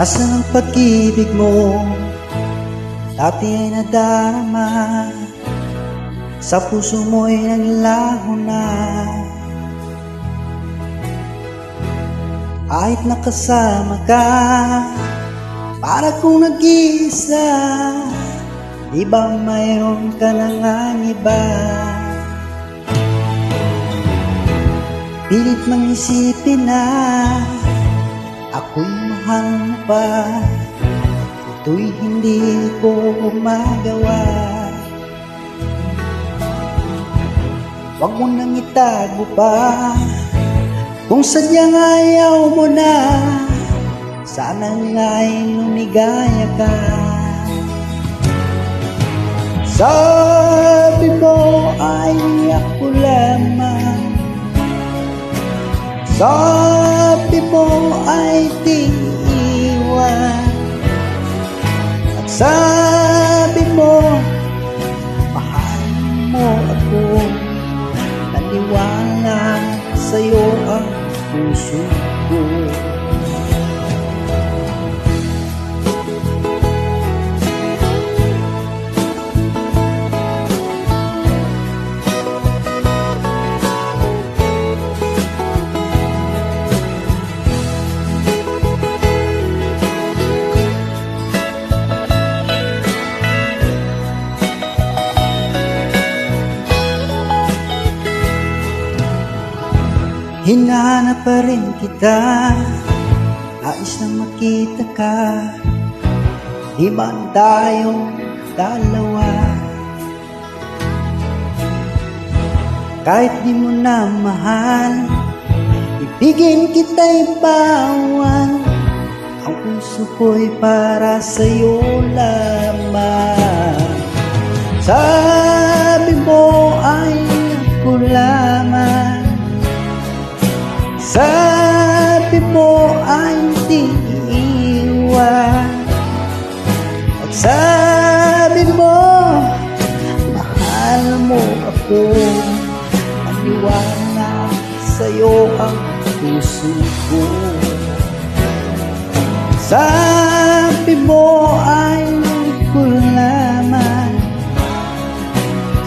Asan ang pag-ibig mo? Dati ay nadarama, sa puso mo'y naglaho na. Kahit nakasama ka, para kung nag-iisa, di ba mayroon ka na ngang iba? Pilit mang isipin na ako'y mahal mo pa, ito'y hindi ko magawa. Huwag mo nang itago pa, kung sadyang ayaw mo na, sana nga'y lumigaya ka. Sabi mo ay ako lamang, sabi mo ay di iwan, at sabi mo mahal mo ako. Naniwala sa'yo ang puso ko. Hinahanap pa rin kita, nais na makita ka, di man tayong dalawa. Kahit di mo na mahal, ibigin kita'y bawal, ang puso ko'y para sa'yo lamang. Sabi mo ay ako lamang, sabi mo ay di iiwan, at sabi mo mahal mo ako. Naniwala sa'yo ang puso ko. Sabi mo ay ako lamang,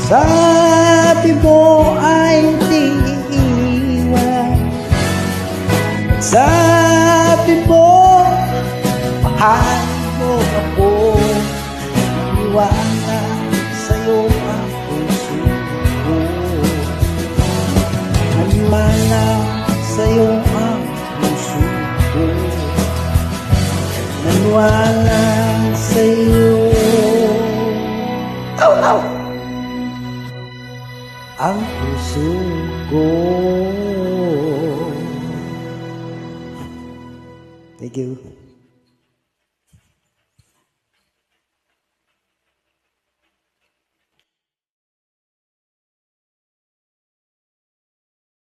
sabi mo ay di iiwan, sabi mo mahal mo ako. Naniwala sa'yo ang puso ko. Naniwala sa'yo ang puso ko. Naniwala sa'yo ang puso ko. Thank you.